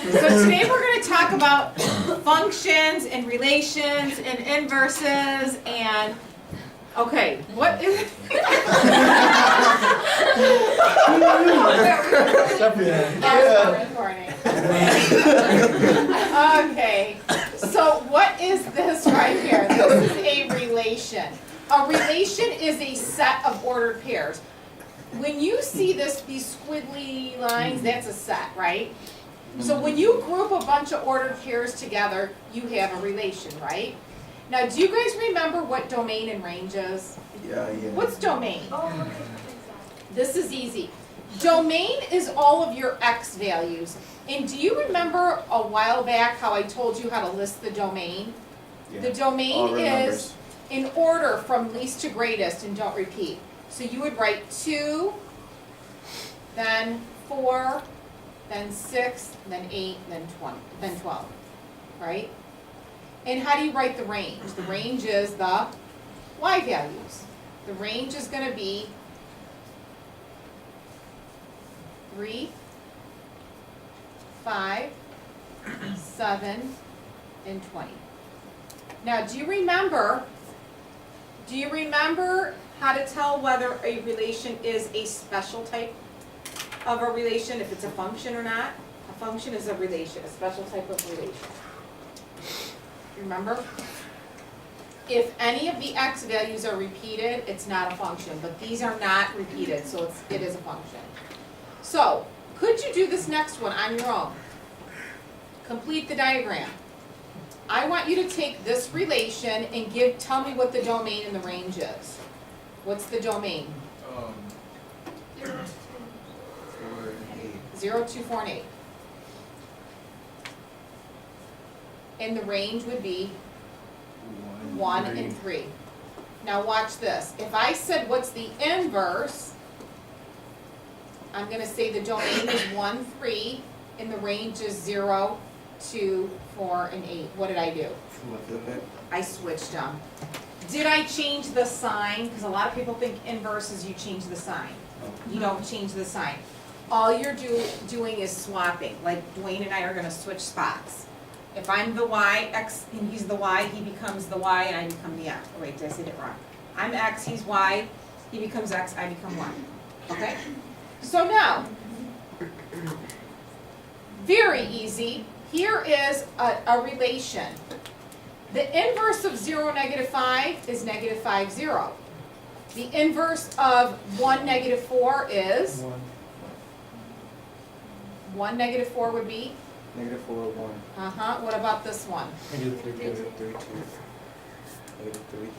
So today we're going to talk about functions and relations and inverses and, okay, what is Okay, so what is this right here? This is a relation. A relation is a set of ordered pairs. When you see these squiggly lines, that's a set, right? So when you group a bunch of ordered pairs together, you have a relation, right? Now, do you guys remember what domain and range is? Yeah. What's domain? This is easy. Domain is all of your x values. And do you remember a while back how I told you how to list the domain? Yeah. The domain is in order from least to greatest, and don't repeat. So you would write 2, then 4, then 6, then 8, then 12, right? And how do you write the range? The range is the y values. The range is going to be 3, 5, 7, and 20. Now, do you remember how to tell whether a relation is a special type of a relation, if it's a function or not? A function is a relation, a special type of relation. Remember? If any of the x values are repeated, it's not a function, but these are not repeated, so it is a function. So, could you do this next one on your own? Complete the diagram. I want you to take this relation and tell me what the domain and the range is. What's the domain? 0, 2, 4, and 8. And the range would be 1 and 3. Now watch this. If I said what's the inverse, I'm going to say the domain is 1, 3, and the range is 0, 2, 4, and 8. What did I do? I switched them. Did I change the sign? Because a lot of people think inverse is you change the sign. You don't change the sign. All you're doing is swapping. Like Dwayne and I are going to switch spots. If I'm the y, x, and he's the y, he becomes the y, and I become the x. Oh, wait, did I say that wrong? I'm x, he's y, he becomes x, I become y. Okay? So now, very easy. Here is a relation. The inverse of 0, -5 is -5, 0. The inverse of 1, -4 is? 1, -4 would be? -4, 1. What about this one? -3, 2. -3,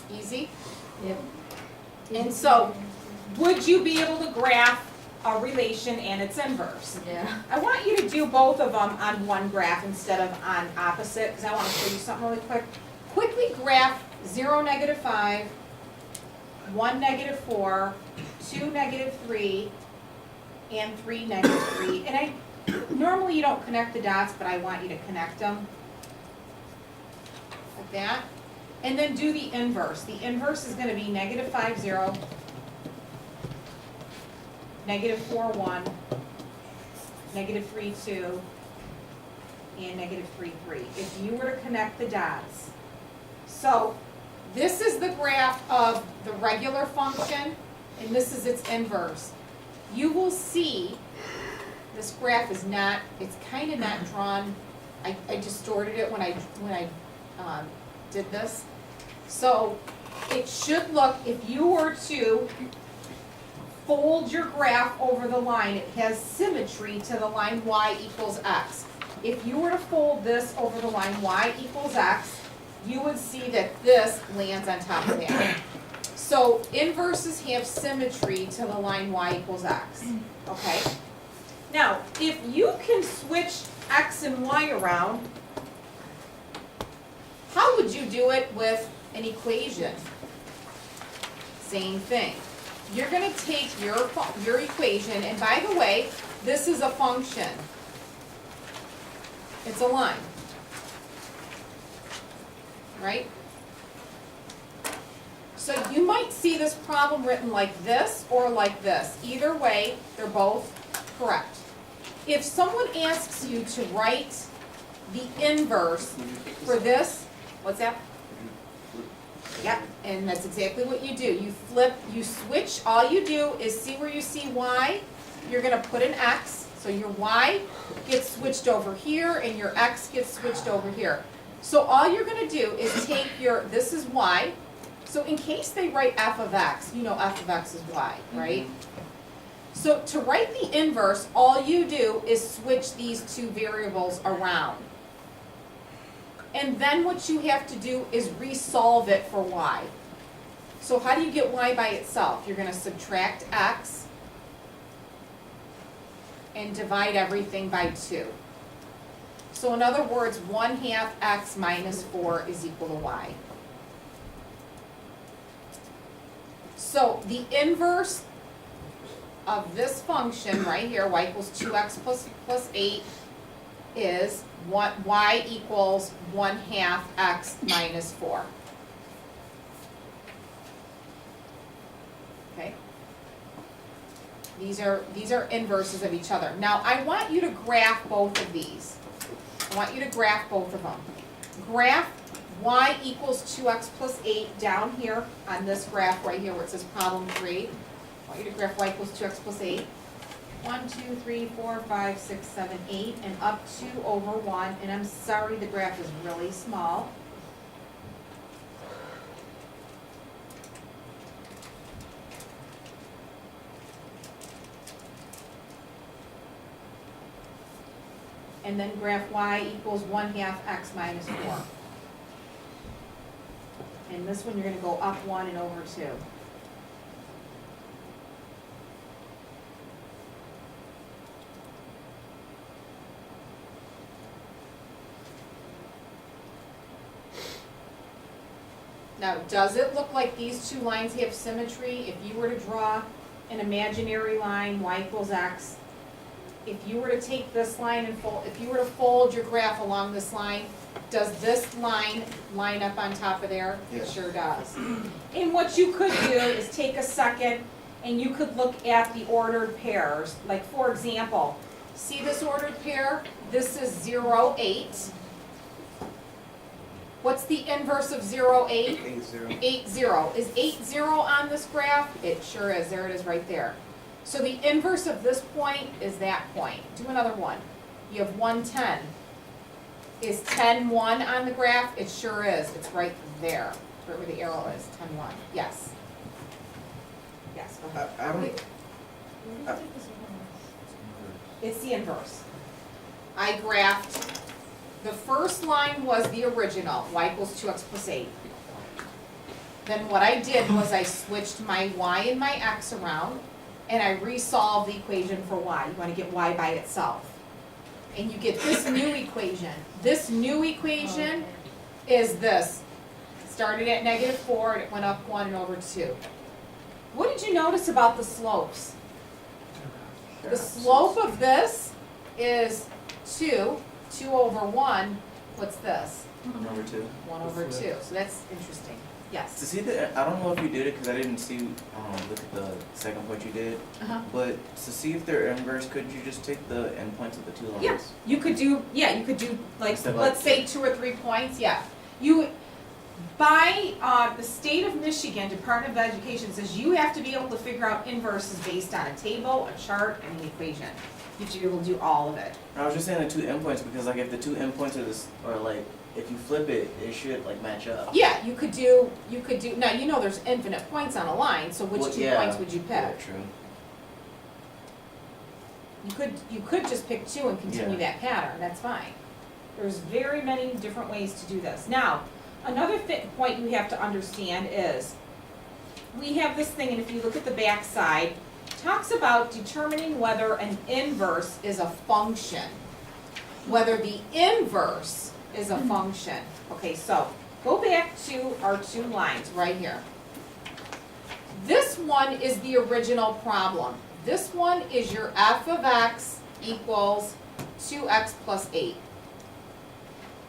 3. Easy? Yep. And so, would you be able to graph a relation and its inverse? Yeah. I want you to do both of them on one graph instead of on opposite, because I want to show you something really quick. Quickly graph 0, -5, 1, -4, 2, -3, and 3, -3. And normally you don't connect the dots, but I want you to connect them. Like that. And then do the inverse. The inverse is going to be -5, 0, -4, 1, -3, 2, and -3, 3. If you were to connect the dots. So this is the graph of the regular function, and this is its inverse. You will see this graph is not, it's kind of not drawn. I distorted it when I did this. So it should look, if you were to fold your graph over the line, it has symmetry to the line y equals x. If you were to fold this over the line y equals x, you would see that this lands on top of that. So inverses have symmetry to the line y equals x, okay? Now, if you can switch x and y around, how would you do it with an equation? Same thing. You're going to take your equation, and by the way, this is a function. It's a line, right? So you might see this problem written like this or like this. Either way, they're both correct. if someone asks you to write the inverse for this, what's that? Yep, and that's exactly what you do. You flip, you switch, all you do is see where you see y, you're gonna put an x, so your y gets switched over here and your x gets switched over here. So all you're gonna do is take your, this is y, so in case they write f of x, you know f of x is y, right? So to write the inverse, all you do is switch these two variables around. And then what you have to do is resolve it for y. So how do you get y by itself? You're going to subtract x and divide everything by 2. So in other words, 1/2 x minus 4 is equal to y. So the inverse of this function right here, y equals 2x plus 8, is y equals 1/2 x minus 4. Okay? These are inverses of each other. Now I want you to graph both of these. I want you to graph both of them. Graph y equals 2x plus 8 down here on this graph right here where it says problem 3. I want you to graph y equals 2x plus 8. 1, 2, 3, 4, 5, 6, 7, 8, and up 2 over 1. And I'm sorry the graph is really small. And then graph y equals 1/2 x minus 4. And this one you're going to go up 1 and over 2. Now, does it look like these two lines have symmetry? If you were to draw an imaginary line, y equals x, if you were to take this line and fold, if you were to fold your graph along this line, does this line line up on top of there? Yeah. It sure does. And what you could do is take a second and you could look at the ordered pairs. Like for example, see this ordered pair? This is 0, 8. What's the inverse of 0, 8? 8-0. 8, 0. Is 8, 0 on this graph? It sure is. There it is right there. So the inverse of this point is that point. Do another one. You have 1, 10. Is 10, 1 on the graph? It sure is. It's right there. It's right where the arrow is. 10, 1. Yes. Yes, go ahead. I don't. It's the inverse. I graphed, the first line was the original, y equals 2x plus 8. Then what I did was I switched my y and my x around, and I resolved the equation for y. You want to get y by itself. And you get this new equation. This new equation is this. It started at -4 and it went up 1 and over 2. What did you notice about the slopes? The slope of this is 2. 2 over 1, what's this? 1 over 2. 1 over 2. So that's interesting. To Yes. see the, I don't know if you did it because I didn't see, look at the second point you did. Uh-huh. But to see if they're inverse, could you just take the endpoints of the two lines? Yeah, you could do, like, Instead of let's like- say 2 or 3 points, yeah. You, by the state of Michigan Department of Education says you have to be able to figure out inverses based on a table, a chart, and an equation. You have to be able to do all of it. I was just saying the two endpoints because like if the two endpoints are this, or like if you flip it, it should like match up. Yeah, you could do, now you know there's infinite points on a line, so which Well, 2 yeah. points would you pick? Yeah, true. You could just pick 2 and continue Yeah. that pattern, that's fine. There's very many different ways to do this. Now, another point you have to understand is, we have this thing, and if you look at the back side, talks about determining whether an inverse is a function. Whether the inverse is a function. Okay, so go back to our 2 lines right here. This one is the original problem. This one is your f of x equals 2x plus 8.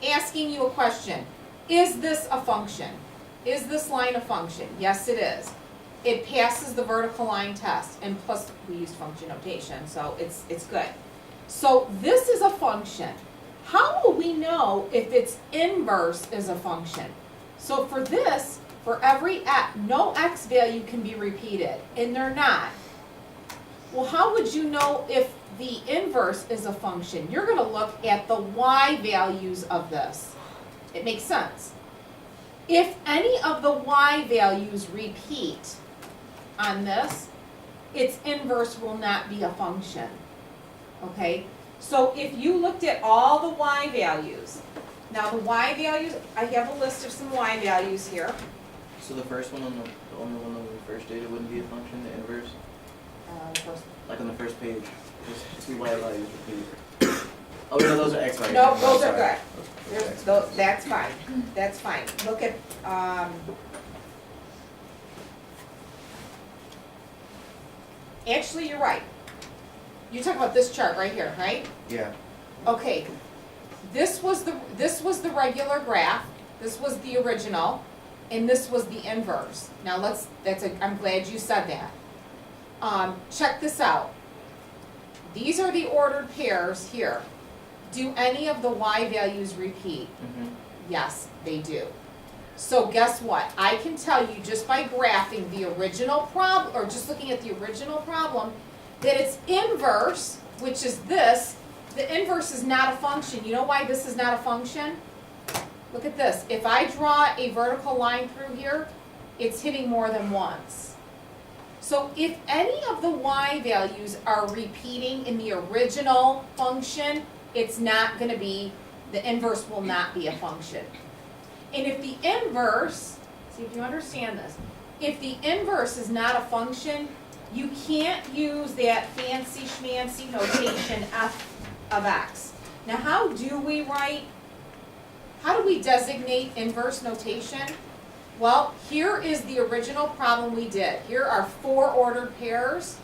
Asking you a question, is this a function? Is this line a function? Yes, it is. It passes the vertical line test, and plus we used function notation, so it's good. So this is a function. How will we know if its inverse is a function? So for this, for every x, no x value can be repeated, and they're not. Well, how would you know if the inverse is a function? You're going to look at the y values of this. It makes sense. If any of the y values repeat on this, its inverse will not be a function. Okay? So if you looked at all the y values, now the y values, I have a list of some y values here. So the first one, the only one that we first did, it wouldn't be a function, the inverse? First, Like on the first page, just two y values repeated. Oh, no, those are x values. no, those Oh, are sorry. good. Those are x That's fine. That's fine. Look at, actually, you're right. You're talking about this chart right here, right? Yeah. Okay. This was the regular graph. This was the original, and this was the inverse. Now I'm glad you said that. Check this out. These are the ordered pairs here. Do any of the y values repeat? Mm-hmm. Yes, they do. So guess what? I can tell you just by graphing the original problem, or just looking at the original problem, that its inverse, which is this, the inverse is not a function. You know why this is not a function? Look at this. If I draw a vertical line through here, it's hitting more than once. So if any of the y values are repeating in the original function, it's not going to be, the inverse will not be a function. And if the inverse, see if you understand this, if the inverse is not a function, you can't use that fancy schmancy notation f of x. Now how do we designate inverse notation? Well, here is the original problem we did. Here are 4 ordered pairs.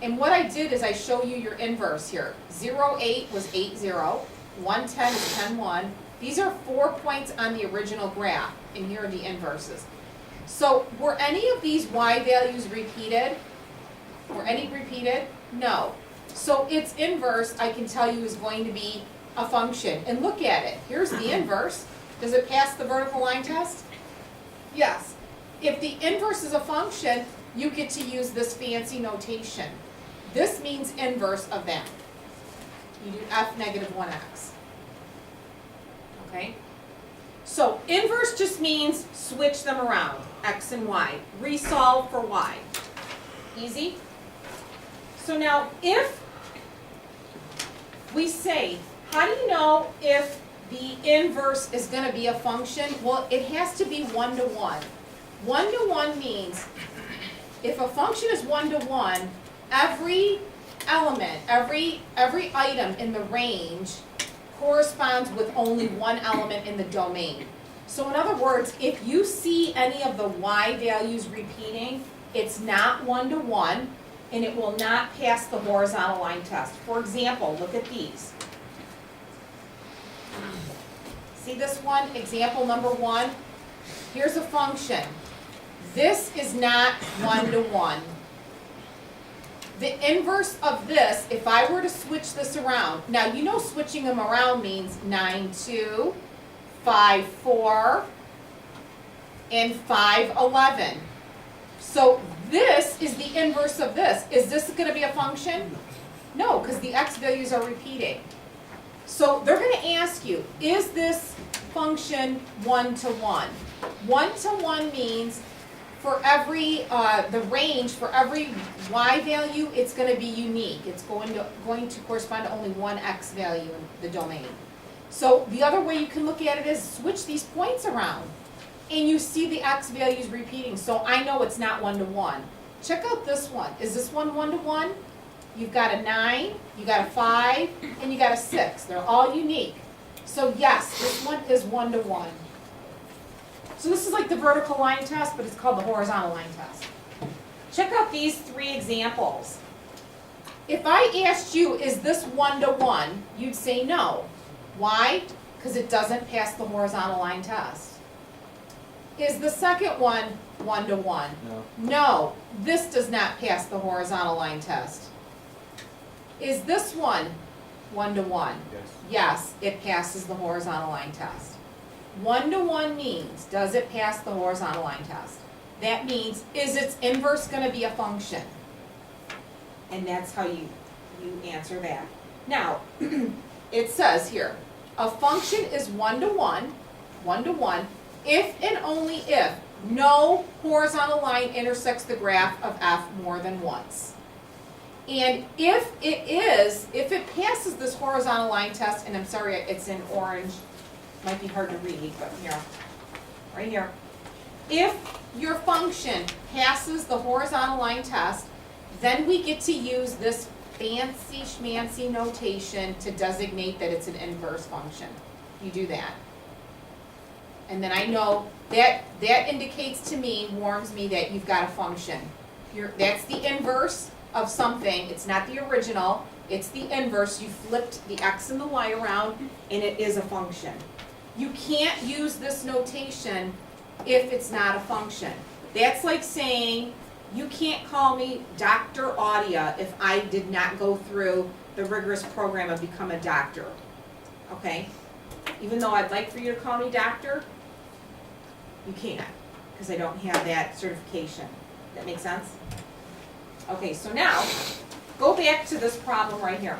And what I did is I show you your inverse here. 0, 8 was 8, 0. 1, 10 is 10, 1. These are 4 points on the original graph, and here are the inverses. So were any of these y values repeated? Were any repeated? No. So its inverse, I can tell you, is going to be a function. And look at it. Here's the inverse. Does it pass the vertical line test? Yes. If the inverse is a function, you get to use this fancy notation. This means inverse of that. You do f negative 1x. Okay? So inverse just means switch them around, x and y. Resolve for y. Easy? So now if we say, how do you know if the inverse is going to be a function? Well, it has to be 1 to 1. 1 to 1 means if a function is 1 to 1, every element, every item in the range corresponds with only one element in the domain. So in other words, if you see any of the y values repeating, it's not 1 to 1, and it will not pass the horizontal line test. For example, look at these. See this one, example number 1? Here's a function. This is not 1 to 1. The inverse of this, if I were to switch this around, now you know switching them around means 9, 2, 5, 4, and 5, 11. So this is the inverse of this. Is this going to be a function? No, because the x values are repeating. So they're going to ask you, is this function 1 to 1? 1 to 1 means for every, the range, for every y value, it's going to be unique. It's going to correspond to only one x value in the domain. So the other way you can look at it is switch these points around, and you see the x values repeating. So I know it's not 1 to 1. Check out this one. Is this one 1 to 1? You've got a 9, you got a 5, and you got a 6. They're all unique. So yes, this one is 1 to 1. So this is like the vertical line test, but it's called the horizontal line test. Check out these 3 examples. If I asked you, is this 1 to 1, you'd say no. Why? Because it doesn't pass the horizontal line test. Is the second one 1 to 1? No. No, this does not pass the horizontal line test. Is this one 1-to-1. Yes. Yes, it passes the horizontal line test. 1-to-1 means, does it pass the horizontal line test? That means, is its inverse gonna be a function? And that's how you answer that. Now, it says here, a function is 1-to-1, if and only if no horizontal line intersects the graph of f more than once. And if it passes this horizontal line test, and I'm sorry, it's in orange, might be hard to read, but here, right here. If your function passes the horizontal line test, then we get to use this fancy schmancy notation to designate that it's an inverse function. You do that. And then I know that indicates to me, warns me that you've got a function. That's the inverse of something. It's not the original, it's the inverse. You flipped the x and the y around, and it is a function. You can't use this notation if it's not a function. That's like saying, you can't call me Dr. Audia if I did not go through the rigorous program of become a doctor, okay? Even though I'd like for you to call me doctor, you can't, because I don't have that certification. That make sense? Okay, so now, go back to this problem right here.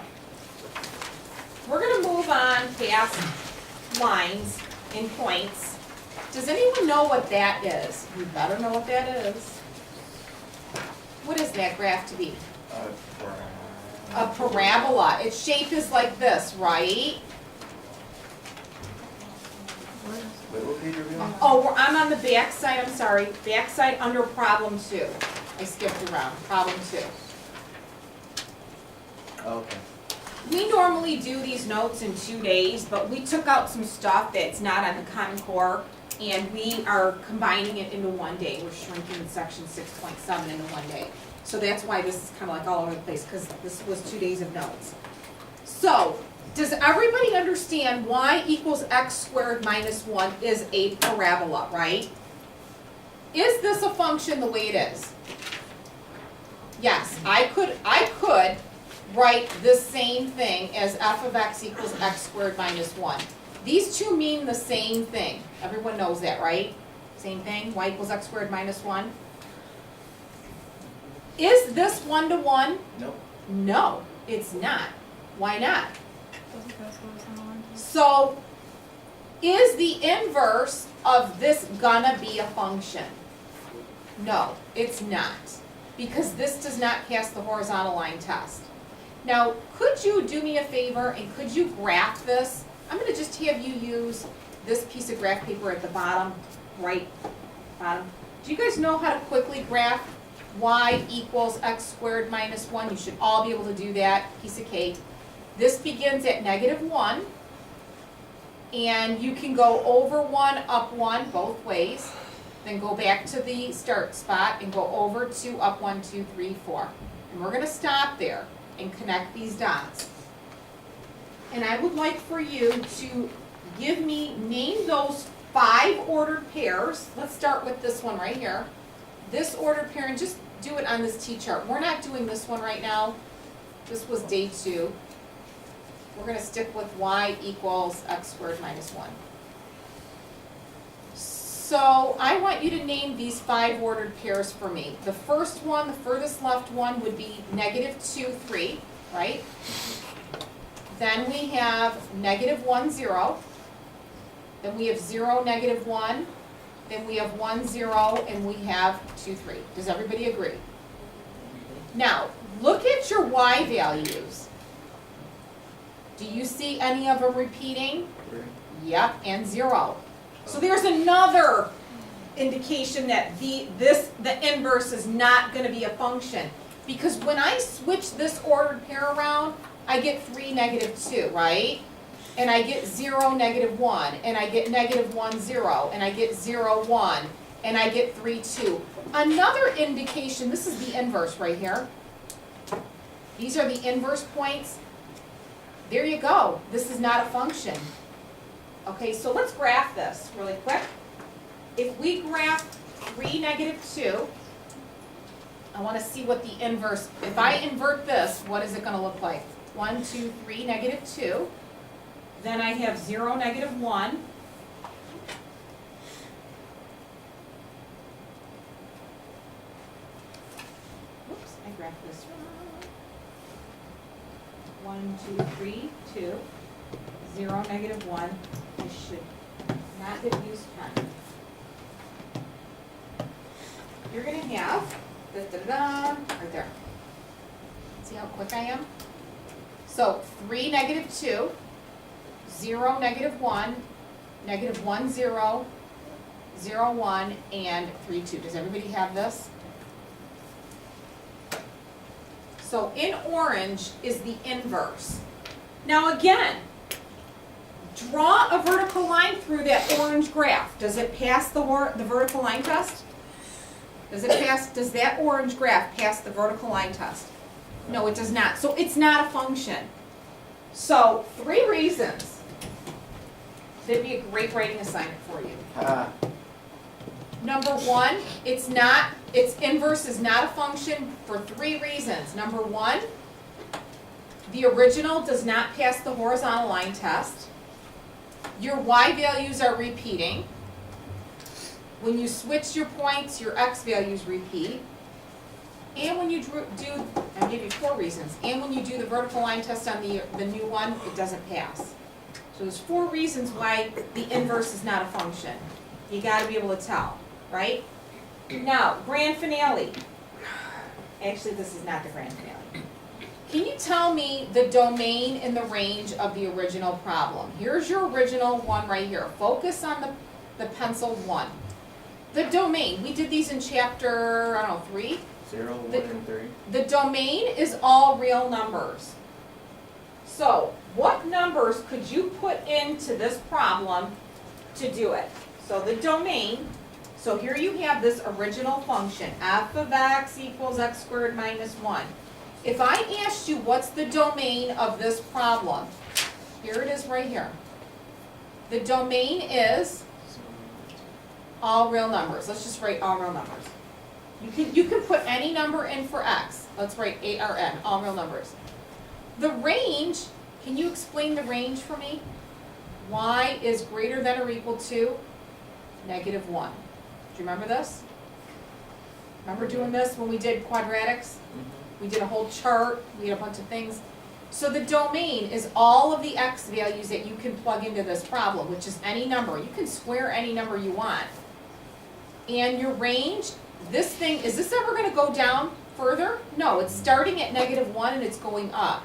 We're gonna move on past lines and points. Does anyone know what that is? You better know what that is. What is that graph to be? A parabola. Its shape is like this, right? Wait, what page are we on? Oh, I'm on the back side, I'm sorry. Back side under problem 2. I skipped around, problem 2. Okay. We normally do these notes in 2 days, but we took out some stuff that's not on the Common Core, and we are combining it into 1 day. We're shrinking section 6.7 into 1 day. So that's why this is kind of like all over the place, because this was 2 days of notes. So, does everybody understand y equals x squared minus 1 is a parabola, right? Is this a function the way it is? Yes, I could write this same thing as f of x equals x squared minus 1. These two mean the same thing. Everyone knows that, right? Same thing, y equals x squared minus 1. Is this 1-to-1? Nope. No, it's not. Why not? So, is the inverse of this gonna be a function? No, it's not. Because this does not pass the horizontal line test. Now, could you do me a favor and could you graph this? I'm gonna just have you use this piece of graph paper at the bottom, right bottom. Do you guys know how to quickly graph y equals x squared minus 1? You should all be able to do that, piece of cake. This begins at -1, and you can go over 1, up 1, both ways. Then go back to the start spot and go over 2, up 1, 2, 3, 4. And we're gonna stop there and connect these dots. And I would like for you to name those 5 ordered pairs. Let's start with this one right here. This ordered pair, and just do it on this T-chart. We're not doing this one right now. This was day 2. We're gonna stick with y equals x squared minus 1. So I want you to name these 5 ordered pairs for me. The first one, the furthest left one, would be -2, 3, right? Then we have -1, 0. Then we have 0, -1. Then we have 1, 0, and we have 2, 3. Does everybody agree? Now, look at your y values. Do you see any of them repeating? Yep, and 0. So there's another indication that the inverse is not going to be a function. Because when I switch this ordered pair around, I get 3, -2, right? And I get 0, -1, and I get -1, 0, and I get 0, 1, and I get 3, 2. Another indication, this is the inverse right here. These are the inverse points. There you go. This is not a function. Okay, so let's graph this really quick. If we graph 3, -2, I want to see what the inverse, if I invert this, what is it going to look like? 1, 2, 3, negative 2. Then I have 0, negative 1. Oops, I grabbed this wrong. 1, 2, 3, 2. 0, negative 1. I should not have used pen. You're going to have, right there. See how quick I am? So 3, negative 2, 0, negative 1, negative 1, 0, 0, 1, and 3, 2. Does everybody have this? So in orange is the inverse. Now again, draw a vertical line through that orange graph. Does it pass the vertical line test? Does that orange graph pass the vertical line test? No, it does not. So it's not a function. So 3 reasons. That'd be a great writing assignment for you. Number 1, its inverse is not a function for 3 reasons. Number 1, the original does not pass the horizontal line test. Your y values are repeating. When you switch your points, your x values repeat. And when you I'll give you 4 reasons. And when you do the vertical line test on the new one, it doesn't pass. So there's 4 reasons why the inverse is not a function. You got to be able to tell, right? Now, grand finale. Actually, this is not the grand finale. Can you tell me the domain and the range of the original problem? Here's your original one right here. Focus on the penciled one. The domain, we did these in chapter, 3? 0, 1, and 3. The domain is all real numbers. So, what numbers could you put into this problem to do it? So the domain, so here you have this original function, f of x equals x squared minus 1. If I asked you what's the domain of this problem, here it is right here. The domain is all real numbers. Let's just write all real numbers. You can put any number in for x. Let's write ARN, all real numbers. The range, can you explain the range for me? Y is greater than or equal to negative 1. Do you remember this? Remember doing this when we did quadratics? We did a whole chart, we had a bunch of things. So the domain is all of the x values that you can plug into this problem, which is any number. You can square any number you want. And your range, this thing, is this ever going to go down further? No, it's starting at negative 1 and it's going up.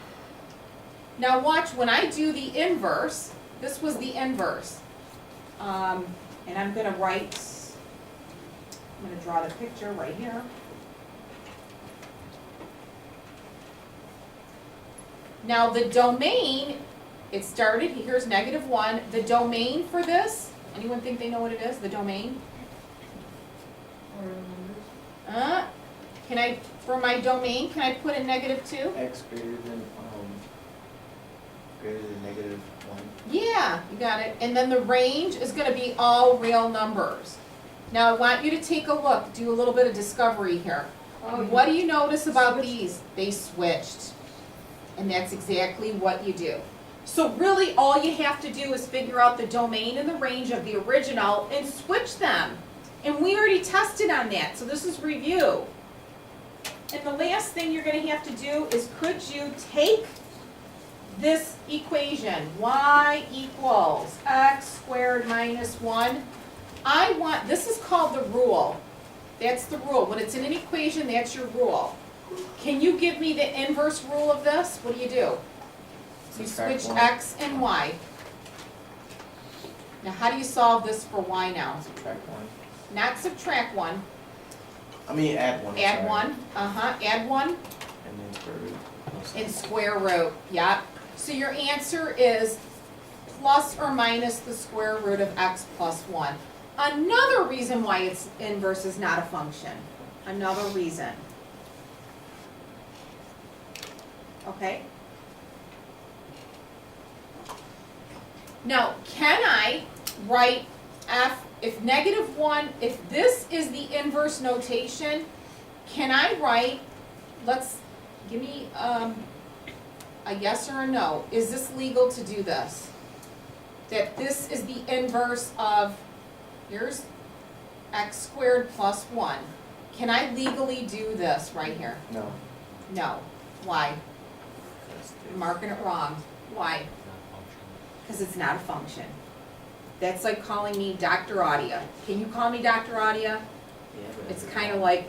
Now watch, when I do the inverse, this was the inverse. And I'm going to draw the picture right here. Now the domain, it started, here's negative 1. The domain for this, anyone think they know what it is, the domain? For my domain, can I put in negative 2? X greater than negative 1. Yeah, you got it. And then the range is going to be all real numbers. Now I want you to take a look, do a little bit of discovery here. What do you notice about these? They switched. And that's exactly what you do. So really all you have to do is figure out the domain and the range of the original and switch them. And we already tested on that, so this is review. And the last thing you're going to have to do is, could you take this equation, y equals x squared minus 1. This is called the rule. That's the rule. When it's in an equation, that's your rule. Can you give me the inverse rule of this? What do? You switch x and y. Now how do you solve this for y now? Subtract 1. Not subtract 1. I mean add 1. Add 1. Add 1. And then square root. And square root. Yeah. So your answer is plus or minus the square root of x plus 1. Another reason why its inverse is not a function. Another reason. Okay? Now, can I write f, if negative 1, if this is the inverse notation, can I write, give me a yes or a no. Is this legal to do this? That this is the inverse of, here's x squared plus 1. Can I legally do this right here? No. No. Why? I'm marking it wrong. Why? Because it's not a function. That's like calling me Dr. Audia. Can you call me Dr. Audia? Yeah, but It's kind of like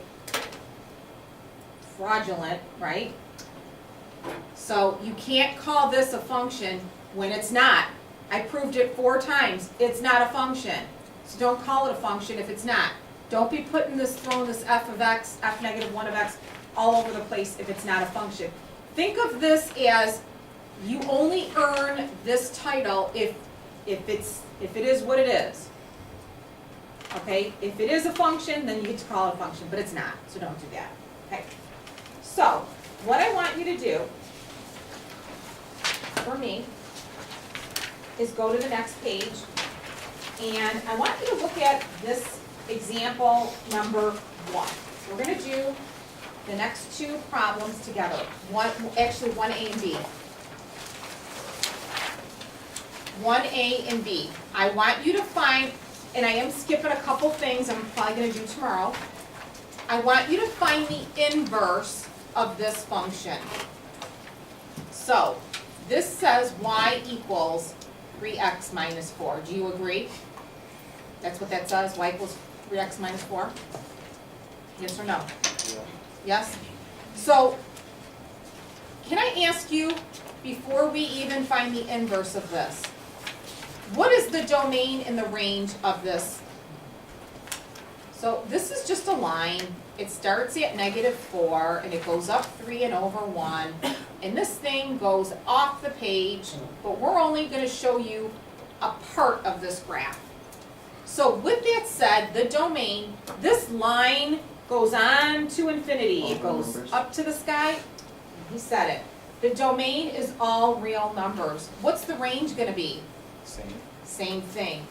fraudulent, right? So you can't call this a function when it's not. I proved it 4 times. It's not a function. So don't call it a function if it's not. Don't be throwing this f of x, f negative 1 of x, all over the place if it's not a function. Think of this as you only earn this title if it is what it is. Okay? If it is a function, then you get to call it a function, but it's not, so don't do that. Okay? So, what I want you to do, for me, is go to the next page, and I want you to look at this example number 1. We're going to do the next 2 problems together. Actually 1A and B. 1A and B. I want you to find, and I am skipping a couple things I'm probably going to do tomorrow. I want you to find the inverse of this function. So, this says y equals 3x minus 4. Do you agree? That's what that says, y equals 3x minus 4? Yes or no? Yeah. Yes? So, can I ask you, before we even find the inverse of this, what is the domain in the range of this? So this is just a line. It starts at -4 and it goes up 3 and over 1. And this thing goes off the page, but we're only going to show you a part of this graph. So with that said, the domain, this line goes on to infinity. It All real goes numbers. up to the sky. He said it. The domain is all real numbers. What's the range going to be? Same. Same thing.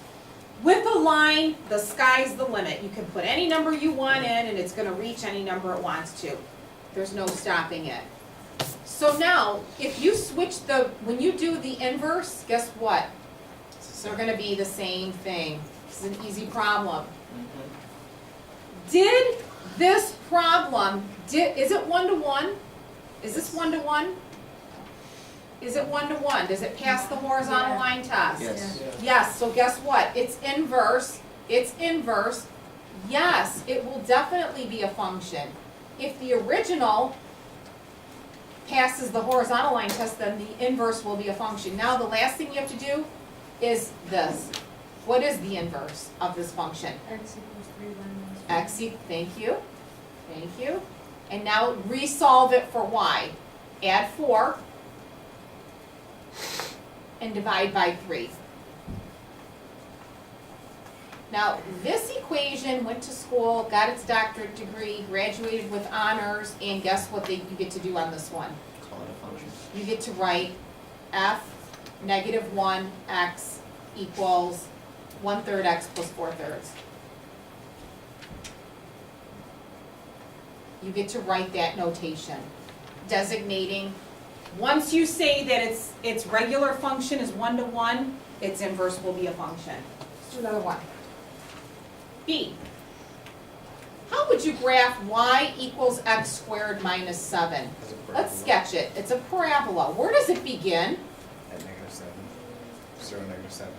With a line, the sky's the limit. You can put any number you want in and it's going to reach any number it wants to. There's no stopping it. So now, if you switch when you do the inverse, guess what? They're going to be the same thing. This is an easy problem. Did this problem, is it 1-to-1? Is this 1-to-1? Is it 1-to-1? Does it pass the horizontal line test? Yes. Yes, so guess what? It's inverse. It's inverse. Yes, it will definitely be a function. If the original passes the horizontal line test, then the inverse will be a function. Now the last thing you have to do is this. What is the inverse of this function? X equals 3 minus 1. X, thank you. Thank you. And now resolve it for y. Add 4 and divide by 3. Now, this equation went to school, got its doctorate degree, graduated with honors, and guess what you get to do on this one? Call it a function. You get to write f -1 x equals 1/3 x plus 4/3. You get to write that notation, designating. Once you say that its regular function is 1-to-1, its inverse will be a function. Let's do another one. B. How would you graph y equals x squared minus 7? Let's sketch it. It's a parabola. Where does it begin? At -7. 0, -7.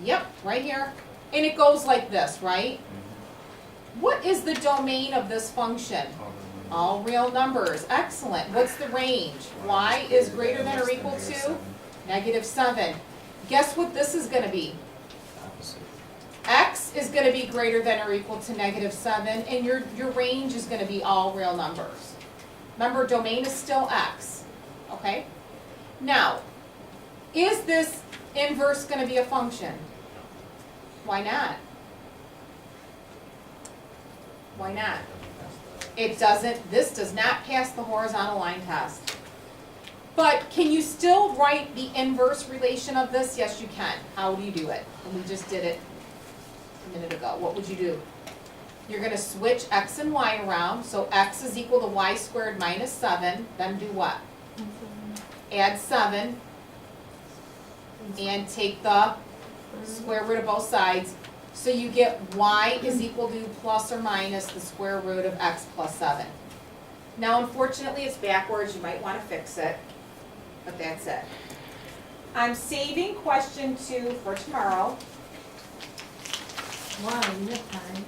Yep, right here. And it goes like this, right? What is the domain of this function? All real numbers. Excellent. What's the range? Y is greater than or equal to -7. Guess what this is going to be? Opposite. X is going to be greater than or equal to -7, and your range is going to be all real numbers. Remember, domain is still X. Okay? Now, is this inverse going to be a function? Why not? Why not? It doesn't, this does not pass the horizontal line test. But can you still write the inverse relation of this? Yes, you can. How do you do it? And we just did it a minute ago. What would you do? You're going to switch x and y around. So x is equal to y squared minus 7. Then do what? add 7, and take the square root of both sides. So you get y is equal to plus or minus the square root of x plus 7. Now unfortunately it's backwards, you might want to fix it, but that's it. I'm saving question 2 for tomorrow Why, nip time?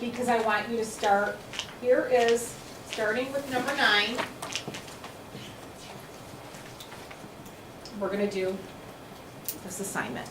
because I want you to start, here is, starting with number 9. We're gonna do this assignment.